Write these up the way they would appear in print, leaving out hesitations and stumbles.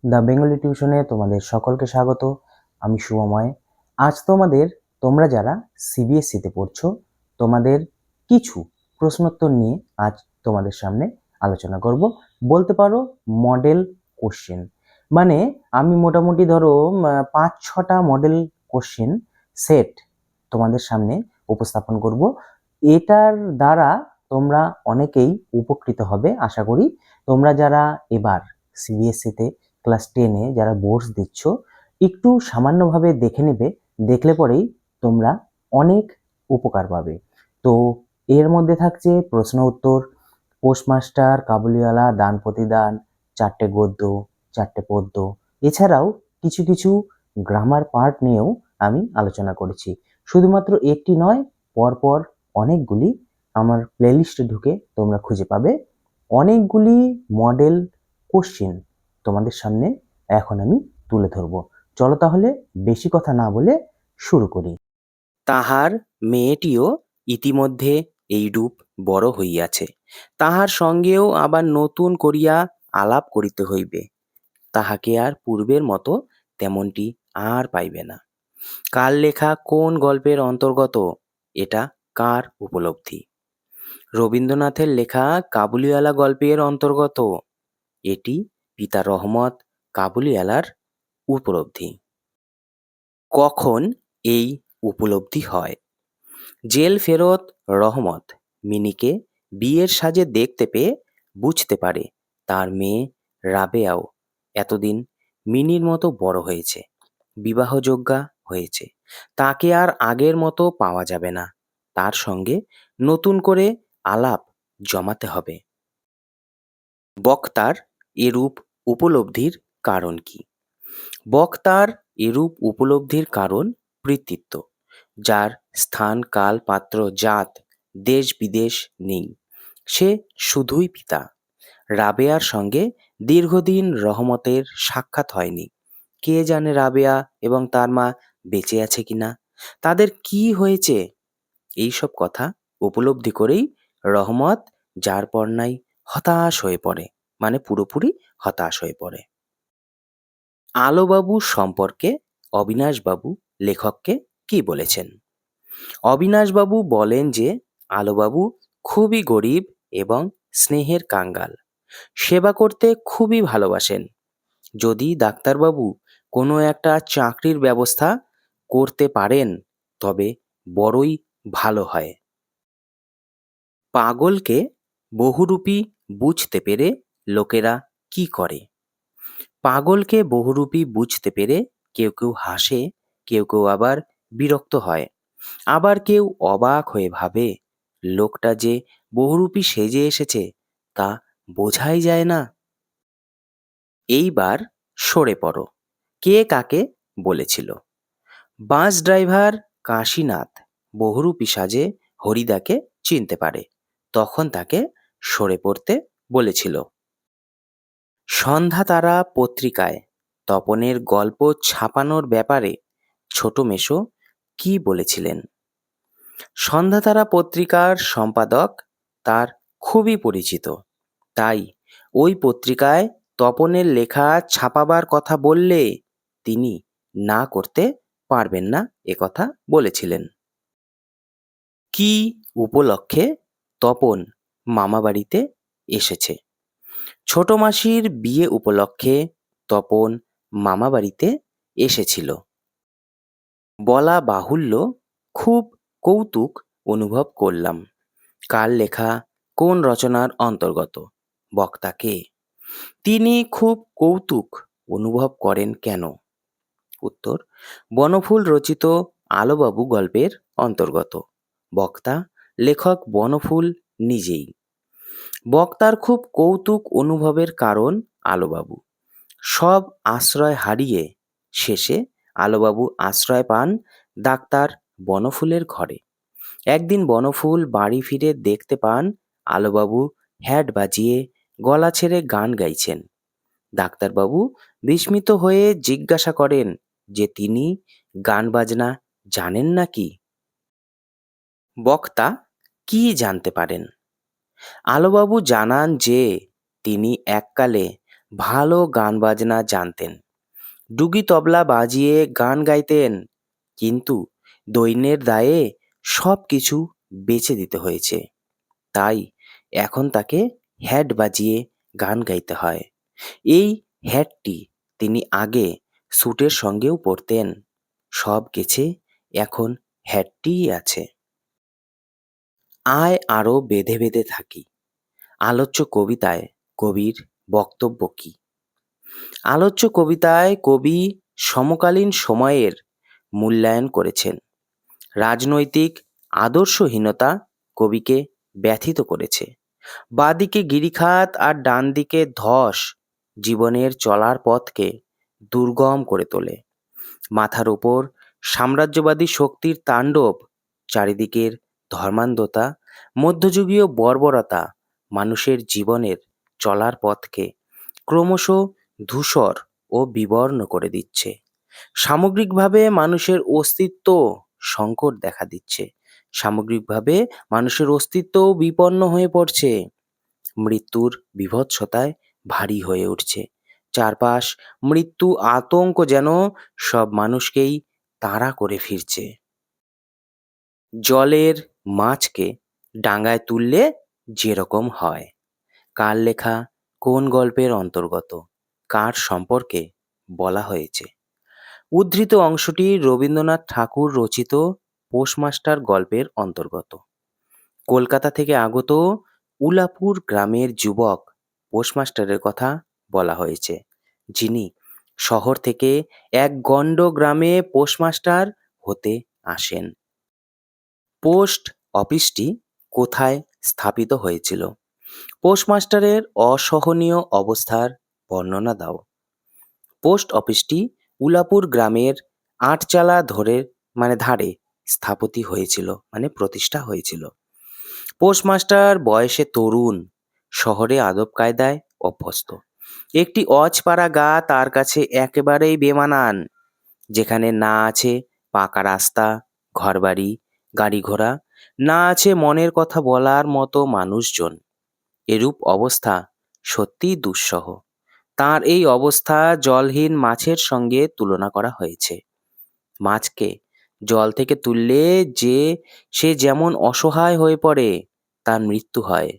The Bengali টিউশনে তোমাদের সকলকে স্বাগত। আমি শুভময়। আজ তোমরা যারা সিবিএসসিতে পড়ছো, তোমাদের কিছু প্রশ্নোত্তর নিয়ে আজ তোমাদের সামনে আলোচনা করব। বলতে পারো মডেল কোশ্চেন। মানে আমি মোটামুটি ধরো 5-6টা মডেল কোশ্চেন সেট তোমাদের সামনে উপস্থাপন করব। এটার দ্বারা তোমরা অনেকেই উপকৃত হবে আশা করি। তোমরা যারা এবার সিবিএসসিতে ক্লাস 10-এ যারা বোর্ডস দিচ্ছ, একটু সামান্যভাবে দেখে নেবে। দেখলে পরেই তোমরা অনেক উপকার পাবে। তো এর মধ্যে থাকছে প্রশ্ন উত্তর, পোস্টমাস্টার, কাবুলিওয়ালা, দান প্রতিদান, 4টে গদ্য, 4টে পদ্য, এছাড়াও কিছু কিছু গ্রামার পার্ট নিয়েও আমি আলোচনা করেছি। শুধুমাত্র একটি নয়, পরপর অনেকগুলি আমার প্লেলিস্টে ঢুকে তোমরা খুঁজে পাবে। অনেকগুলি মডেল কোশ্চেন তোমাদের সামনে এখন আমি তুলে ধরবো। চলো তাহলে বেশি কথা না বলে শুরু করি। তাহার মেয়েটিও ইতিমধ্যে এইরূপ বড় হইয়াছে, তাহার সঙ্গেও আবার নতুন করিয়া আলাপ করিতে হইবে। তাহাকে আর পূর্বের মতো তেমনটি আর পাইবে না। কার লেখা কোন গল্পের অন্তর্গত, এটা কার উপলব্ধি? রবীন্দ্রনাথের লেখা কাবুলিওয়ালা গল্পের অন্তর্গত, এটি পিতা রহমত কাবুলিওয়ালার উপলব্ধি। কখন এই উপলব্ধি হয়? জেল ফেরত রহমত মিনিকে বিয়ের সাজে দেখতে পেয়ে বুঝতে পারে তার মেয়ে রাবেয়াও এতদিন মিনির মতো বড় হয়েছে, বিবাহযোগ্যা হয়েছে। তাকে আর আগের মতো পাওয়া যাবে না, তার সঙ্গে নতুন করে আলাপ জমাতে হবে। বক্তার এরূপ উপলব্ধির কারণ কি? বক্তার এরূপ উপলব্ধির কারণ কৃতিত্ব, যার স্থান, কাল, পাত্র, জাত, দেশ বিদেশ নেই। সে শুধুই পিতা। রাবেয়ার সঙ্গে দীর্ঘদিন রহমতের সাক্ষাৎ হয়নি। কে জানে রাবেয়া এবং তার মা বেঁচে আছে কিনা, তাদের কি হয়েছে, এইসব কথা উপলব্ধি করেই রহমত যার পর নাই হতাশ হয়ে পড়ে, মানে পুরোপুরি হতাশ হয়ে পড়ে। আলোবাবু সম্পর্কে অবিনাশবাবু লেখককে কি বলেছেন? অবিনাশবাবু বলেন যে আলোবাবু খুবই গরিব এবং স্নেহের কাঙ্গাল, সেবা করতে খুবই ভালোবাসেন। যদি ডাক্তারবাবু কোনো একটা চাকরির ব্যবস্থা করতে পারেন তবে বড়ই ভালো হয়। পাগলকে বহুরূপী বুঝতে পেরে লোকেরা কি করে? পাগলকে বহুরূপী বুঝতে পেরে কেউ কেউ হাসে, কেউ কেউ আবার বিরক্ত হয়, আবার কেউ অবাক হয়ে ভাবে লোকটা যে বহুরূপী সেজে এসেছে তা বোঝাই যায় না। এইবার সরে পড়ো, কে কাকে বলেছিল? বাস ড্রাইভার কাশীনাথ বহুরূপী সাজে হরিদাকে চিনতে পারে, তখন তাকে সরে পড়তে বলেছিল। সন্ধ্যাতারা পত্রিকায় তপনের গল্প ছাপানোর ব্যাপারে ছোট মেসো কি বলেছিলেন? সন্ধ্যাতারা পত্রিকার সম্পাদক তার খুবই পরিচিত, তাই ওই পত্রিকায় তপনের লেখা ছাপাবার কথা বললে তিনি না করতে পারবেন না, একথা বলেছিলেন। কি উপলক্ষে তপন মামাবাড়িতে এসেছে? ছোট মাসির বিয়ে উপলক্ষে তপন মামাবাড়িতে এসেছিল। বলা বাহুল্য, খুব কৌতুক অনুভব করলাম। কার লেখা কোন রচনার অন্তর্গত? বক্তা কে? তিনি খুব কৌতুক অনুভব করেন কেন? উত্তর, বনফুল রচিত আলোবাবু গল্পের অন্তর্গত। বক্তা লেখক বনফুল নিজেই। বক্তার খুব কৌতুক অনুভবের কারণ আলোবাবু। সব আশ্রয় হারিয়ে শেষে আলোবাবু আশ্রয় পান ডাক্তার বনফুলের ঘরে। একদিন বনফুল বাড়ি ফিরে দেখতে পান আলোবাবু হ্যাট বাজিয়ে গলা ছেড়ে গান গাইছেন। ডাক্তারবাবু বিস্মিত হয়ে জিজ্ঞাসা করেন যে তিনি গান বাজনা জানেন নাকি? বক্তা কি জানতে পারেন? আলোবাবু জানান যে তিনি এককালে ভালো গান বাজনা জানতেন, ডুগি তবলা বাজিয়ে গান গাইতেন, কিন্তু দৈন্যের দায়ে সব কিছু বেচে দিতে হয়েছে। তাই এখন তাকে হ্যাট বাজিয়ে গান গাইতে হয়। এই হ্যাটটি তিনি আগে স্যুটের সঙ্গেও পরতেন, সব গেছে, এখন হ্যাটটিই আছে। আয় আরো বেঁধে বেঁধে থাকি। আলোচ্য কবিতায় কবির বক্তব্য কী? আলোচ্য কবিতায় কবি সমকালীন সময়ের মূল্যায়ন করেছেন। রাজনৈতিক আদর্শহীনতা কবিকে ব্যথিত করেছে। বাঁদিকে গিরিখাত আর ডান দিকে ধস জীবনের চলার পথকে দুর্গম করে তোলে। মাথার উপর সাম্রাজ্যবাদী শক্তির তাণ্ডব, চারিদিকের ধর্মান্ধতা, মধ্যযুগীয় বর্বরতা মানুষের জীবনের চলার পথকে ক্রমশ ধূসর ও বিবর্ণ করে দিচ্ছে। সামগ্রিকভাবে মানুষের অস্তিত্ব সংকট দেখা দিচ্ছে। সামগ্রিকভাবে মানুষের অস্তিত্বও বিপন্ন হয়ে পড়ছে। মৃত্যুর বীভৎসতায় ভারী হয়ে উঠছে। চারপাশ মৃত্যু আতঙ্ক যেন সব মানুষকেই তাড়া করে ফিরছে। জলের মাছকে ডাঙায় তুললে যেরকম হয়। কার লেখা কোন গল্পের অন্তর্গত? কার সম্পর্কে বলা হয়েছে? উদ্ধৃত অংশটি রবীন্দ্রনাথ ঠাকুর রচিত পোস্টমাস্টার গল্পের অন্তর্গত। কলকাতা থেকে আগত উলাপুর গ্রামের যুবক পোস্টমাস্টারের কথা বলা হয়েছে, যিনি শহর থেকে এক গণ্ড গ্রামে পোস্টমাস্টার হতে আসেন। পোস্ট অফিসটি কোথায় স্থাপিত হয়েছিল? পোস্টমাস্টারের অসহনীয় অবস্থার বর্ণনা দাও। পোস্ট অফিসটি উলাপুর গ্রামের আটচালা ধারে স্থাপতি হয়েছিল, প্রতিষ্ঠা হয়েছিল। পোস্টমাস্টার বয়সে তরুণ, শহরে আদব কায়দায় অভ্যস্ত। একটি অজপাড়া গা তার কাছে একেবারেই বেমানান, যেখানে না আছে পাকা রাস্তা, ঘরবাড়ি, গাড়ি ঘোড়া, না আছে মনের কথা বলার মতো মানুষজন। এরূপ অবস্থা সত্যিই দুঃসহ। তার এই অবস্থা জলহীন মাছের সঙ্গে তুলনা করা হয়েছে। মাছকে জল থেকে তুললে সে যেমন অসহায় হয়ে পড়ে, তার মৃত্যু হয়,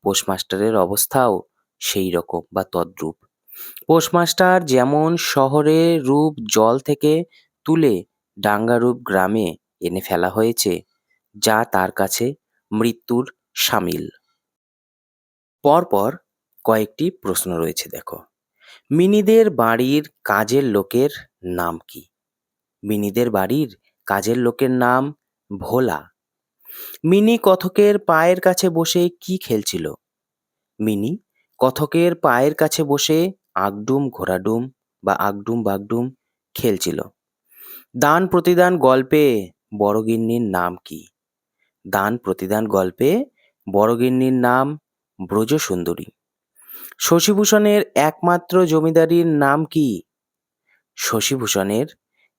পোস্টমাস্টারের অবস্থাও সেই রকম বা তদ্রূপ। পোস্টমাস্টার যেমন শহরে রূপ জল থেকে তুলে ডাঙ্গারূপ গ্রামে এনে ফেলা হয়েছে, যা তার কাছে মৃত্যুর সামিল। পরপর কয়েকটি প্রশ্ন রয়েছে, দেখো। মিনিদের বাড়ির কাজের লোকের নাম কি? মিনিদের বাড়ির কাজের লোকের নাম ভোলা। মিনি কথকের পায়ের কাছে বসে কি খেলছিল? মিনি কথকের পায়ের কাছে বসে আগডুম ঘোড়াডুম বা আগডুম বাগডুম খেলছিল। দান প্রতিদান গল্পে বড়গিন্নির নাম কি? দান প্রতিদান গল্পে বড়গিন্নির নাম ব্রজসুন্দরী। শশীভূষণের একমাত্র জমিদারির নাম কি? শশীভূষণের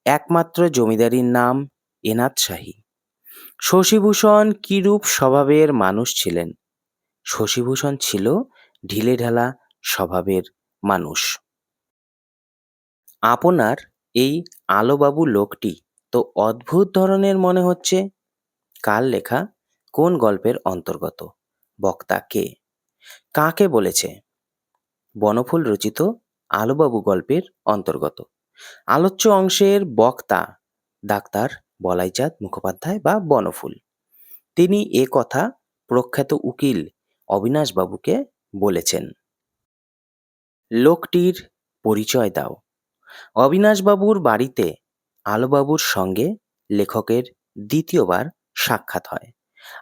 একমাত্র জমিদারির নাম এনাথ শাহী। শশীভূষণ কিরূপ স্বভাবের মানুষ ছিলেন? শশীভূষণ ছিল ঢিলেঢালা স্বভাবের মানুষ। আপনার এই আলোবাবু লোকটি তো অদ্ভুত ধরনের মনে হচ্ছে। কার লেখা কোন গল্পের অন্তর্গত? বক্তা কে? কাকে বলেছে? বনফুল রচিত আলোবাবু গল্পের অন্তর্গত। আলোচ্য অংশের বক্তা ডাক্তার বলাইচাঁদ মুখোপাধ্যায় বা বনফুল। তিনি এ কথা প্রখ্যাত উকিল অবিনাশবাবুকে বলেছেন। লোকটির পরিচয় দাও। অবিনাশবাবুর বাড়িতে আলোবাবুর সঙ্গে লেখকের দ্বিতীয়বার সাক্ষাৎ হয়।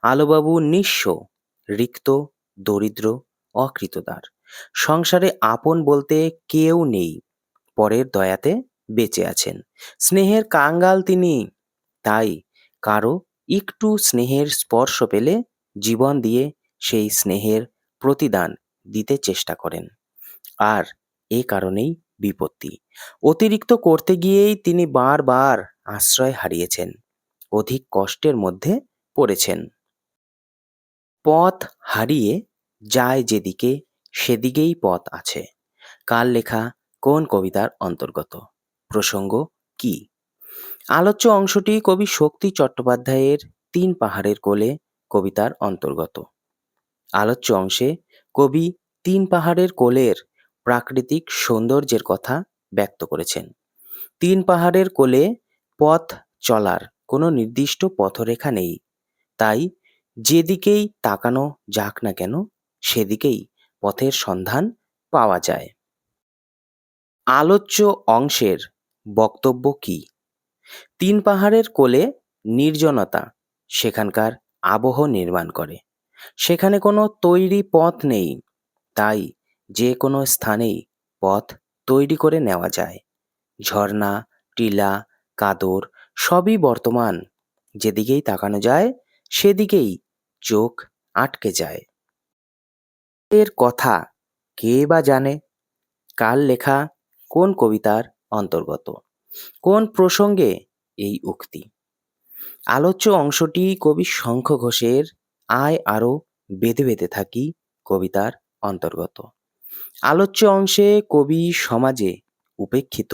আলোবাবু নিঃস্ব, রিক্ত, দরিদ্র, অকৃতদার। সংসারে আপন বলতে কেউ নেই, পরের দয়াতে বেঁচে আছেন। স্নেহের কাঙ্গাল তিনি, তাই কারো একটু স্নেহের স্পর্শ পেলে জীবন দিয়ে সেই স্নেহের প্রতিদান দিতে চেষ্টা করেন। আর এ কারণেই বিপত্তি। অতিরিক্ত করতে গিয়েই তিনি বারবার আশ্রয় হারিয়েছেন, অধিক কষ্টের মধ্যে পড়েছেন। পথ হারিয়ে যায় যেদিকে, সেদিকেই পথ আছে। কার লেখা কোন কবিতার অন্তর্গত? প্রসঙ্গ কি? আলোচ্য অংশটি কবি শক্তি চট্টোপাধ্যায়ের 'তিন পাহাড়ের কোলে' কবিতার অন্তর্গত। আলোচ্য অংশে কবি 'তিন পাহাড়ের কোলে'র প্রাকৃতিক সৌন্দর্যের কথা ব্যক্ত করেছেন। 'তিন পাহাড়ের কোলে' পথ চলার কোনো নির্দিষ্ট পথরেখা নেই, তাই যেদিকেই তাকানো যাক না কেন সেদিকেই পথের সন্ধান পাওয়া যায়। আলোচ্য অংশের বক্তব্য কি? 'তিন পাহাড়ের কোলে' নির্জনতা সেখানকার আবহ নির্মাণ করে। সেখানে কোনো তৈরি পথ নেই, তাই যে কোনো স্থানেই পথ তৈরি করে নেওয়া যায়। ঝর্ণা, টিলা, কাদর সবই বর্তমান, যেদিকেই তাকানো যায় সেদিকেই চোখ আটকে যায়। এর কথা কে বা জানে? কার লেখা কোন কবিতার অন্তর্গত? কোন প্রসঙ্গে এই উক্তি? আলোচ্য অংশটি কবি শঙ্খ ঘোষের 'আয় আরো বেঁধে বেঁধে থাকি' কবিতার অন্তর্গত। আলোচ্য অংশে কবি সমাজে উপেক্ষিত,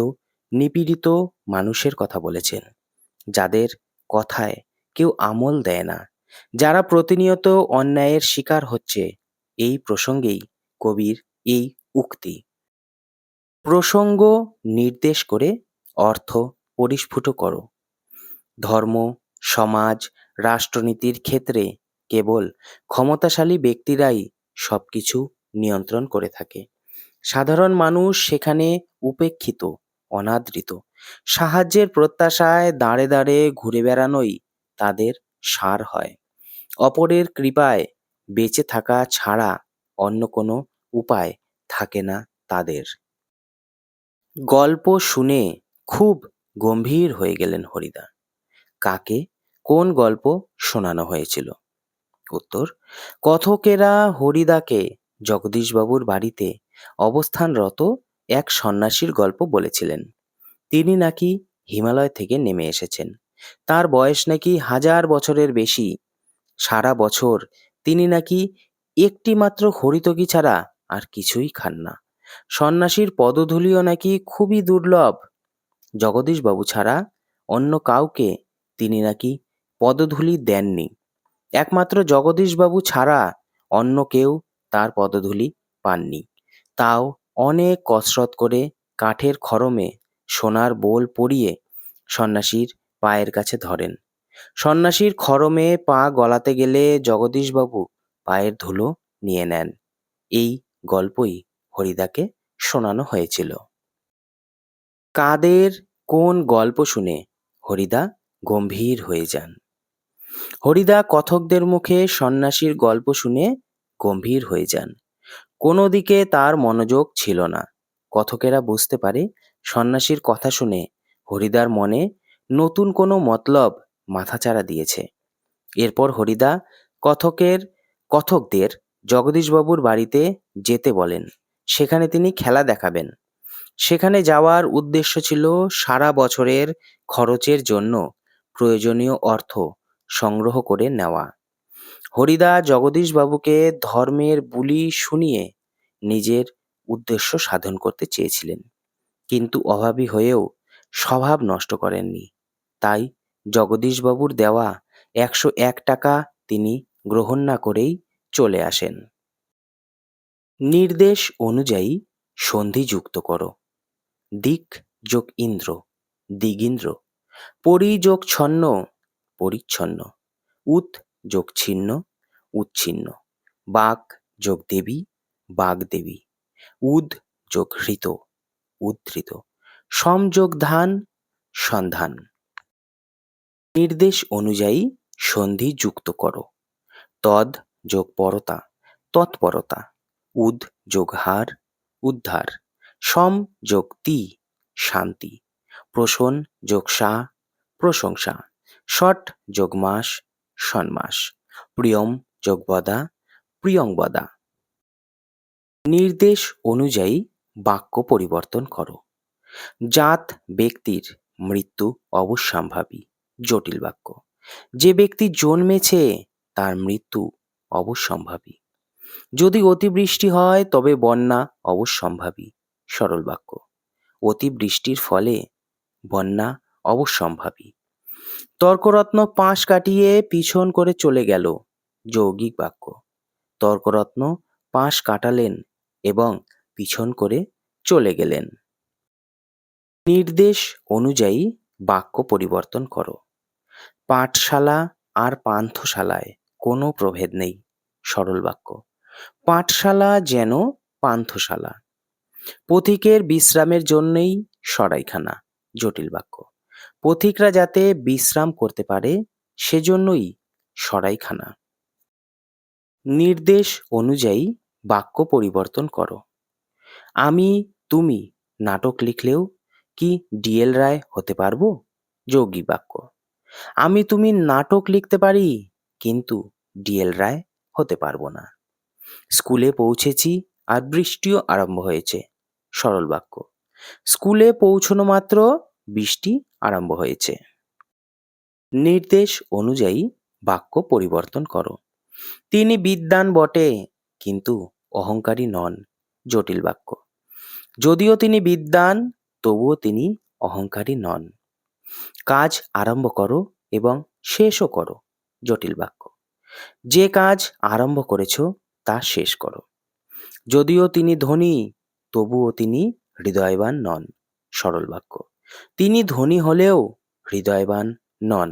নিপীড়িত মানুষের কথা বলেছেন, যাদের কথায় কেউ আমল দেয় না, যারা প্রতিনিয়ত অন্যায়ের শিকার হচ্ছে। এই প্রসঙ্গেই কবির এই উক্তি। প্রসঙ্গ নির্দেশ করে অর্থ পরিস্ফুট করো। ধর্ম, সমাজ, রাষ্ট্রনীতির ক্ষেত্রে কেবল ক্ষমতাশালী ব্যক্তিরাই সবকিছু নিয়ন্ত্রণ করে থাকে। সাধারণ মানুষ সেখানে উপেক্ষিত, অনাদৃত। সাহায্যের প্রত্যাশায় দাঁড়ে দাঁড়ে ঘুরে বেড়ানোই তাদের সার হয়। অপরের কৃপায় বেঁচে থাকা ছাড়া অন্য কোনো উপায় থাকে না তাদের। গল্প শুনে খুব গম্ভীর হয়ে গেলেন হরিদা। কাকে কোন গল্প শোনানো হয়েছিল? উত্তর: কথকেরা হরিদাকে জগদীশবাবুর বাড়িতে অবস্থানরত এক সন্ন্যাসীর গল্প বলেছিলেন। তিনি নাকি হিমালয় থেকে নেমে এসেছেন। তার বয়স নাকি 1000 বছরের বেশি। সারা বছর তিনি নাকি একটি মাত্র হরিতকি ছাড়া আর কিছুই খান না। সন্ন্যাসীর পদধূলিও নাকি খুবই দুর্লভ। জগদীশবাবু ছাড়া অন্য কাউকে তিনি নাকি পদধূলি দেননি। একমাত্র জগদীশবাবু ছাড়া অন্য কেউ তার পদধূলি পাননি। তাও অনেক কসরত করে কাঠের খড়মে সোনার বোল পরিয়ে সন্ন্যাসীর পায়ের কাছে ধরেন। সন্ন্যাসীর খড়মে পা গলাতে গেলে জগদীশবাবু পায়ের ধুলো নিয়ে নেন। এই গল্পই হরিদাকে শোনানো হয়েছিল। কাদের কোন গল্প শুনে হরিদা গম্ভীর হয়ে যান? হরিদা কথকদের মুখে সন্ন্যাসীর গল্প শুনে গম্ভীর হয়ে যান। কোনো দিকে তার মনোযোগ ছিল না। কথকেরা বুঝতে পারে সন্ন্যাসীর কথা শুনে হরিদার মনে নতুন কোনো মতলব মাথাচাড়া দিয়েছে। এরপর হরিদা কথকদের জগদীশবাবুর বাড়িতে যেতে বলেন। সেখানে তিনি খেলা দেখাবেন। সেখানে যাওয়ার উদ্দেশ্য ছিল সারা বছরের খরচের জন্য প্রয়োজনীয় অর্থ সংগ্রহ করে নেওয়া। হরিদা জগদীশবাবুকে ধর্মের বুলি শুনিয়ে নিজের উদ্দেশ্য সাধন করতে চেয়েছিলেন, কিন্তু অভাবী হয়েও স্বভাব নষ্ট করেননি। তাই জগদীশবাবুর দেওয়া 101 টাকা তিনি গ্রহণ না করেই চলে আসেন। নির্দেশ অনুযায়ী সন্ধি যুক্ত করো। দিক যোগ ইন্দ্র, দিগিন্দ্র। পরি যোগ ছন্ন, পরিচ্ছন্ন। উৎ যোগ ছিন্ন, উচ্ছিন্ন। বাক যোগ দেবী, বাগদেবী। উদ যোগ হৃত, উদ্ধৃত। সম যোগ ধান, সন্ধান। নির্দেশ অনুযায়ী সন্ধি যুক্ত করো। তদ যোগ পরতা, তৎপরতা। উদ যোগ হার, উদ্ধার। সম যোগ তি, শান্তি। প্রসন যোগ সা, প্রশংসা। ষট যোগ মাস, সন্মাস। প্রিয়ম যোগ বদা, প্রিয়ংবদা। নির্দেশ অনুযায়ী বাক্য পরিবর্তন করো। জাত ব্যক্তির মৃত্যু অবশ্যম্ভাবী, জটিল বাক্য। যে ব্যক্তি জন্মেছে তার মৃত্যু অবশ্যম্ভাবী। যদি অতিবৃষ্টি হয় তবে বন্যা অবশ্যম্ভাবী, সরল বাক্য। অতিবৃষ্টির ফলে বন্যা অবশ্যম্ভাবী। তর্করত্ন পাশ কাটিয়ে পিছন করে চলে গেল, যৌগিক বাক্য। তর্করত্ন পাশ কাটালেন এবং পিছন করে চলে গেলেন। নির্দেশ অনুযায়ী বাক্য পরিবর্তন করো। পাঠশালা আর পান্থশালায় কোনো প্রভেদ নেই, সরল বাক্য। পাঠশালা যেন পান্থশালা। পথিকের বিশ্রামের জন্যই সরাইখানা, জটিল বাক্য। পথিকরা যাতে বিশ্রাম করতে পারে সেজন্যই সরাইখানা। নির্দেশ অনুযায়ী বাক্য পরিবর্তন করো। আমি তুমি নাটক লিখলেও কি ডিএল রায় হতে পারবো, যৌগিক বাক্য। আমি তুমি নাটক লিখতে পারি কিন্তু ডিএল রায় হতে পারবো না। স্কুলে পৌঁছেছি আর বৃষ্টিও আরম্ভ হয়েছে, সরল বাক্য। স্কুলে পৌঁছানো মাত্র বৃষ্টি আরম্ভ হয়েছে। নির্দেশ অনুযায়ী বাক্য পরিবর্তন করো। তিনি বিদ্বান বটে কিন্তু অহংকারী নন, জটিল বাক্য। যদিও তিনি বিদ্বান তবুও তিনি অহংকারী নন। কাজ আরম্ভ করো এবং শেষও করো, জটিল বাক্য। যে কাজ আরম্ভ করেছ তা শেষ করো। যদিও তিনি ধনী তবুও তিনি হৃদয়বান নন, সরল বাক্য। তিনি ধনী হলেও হৃদয়বান নন।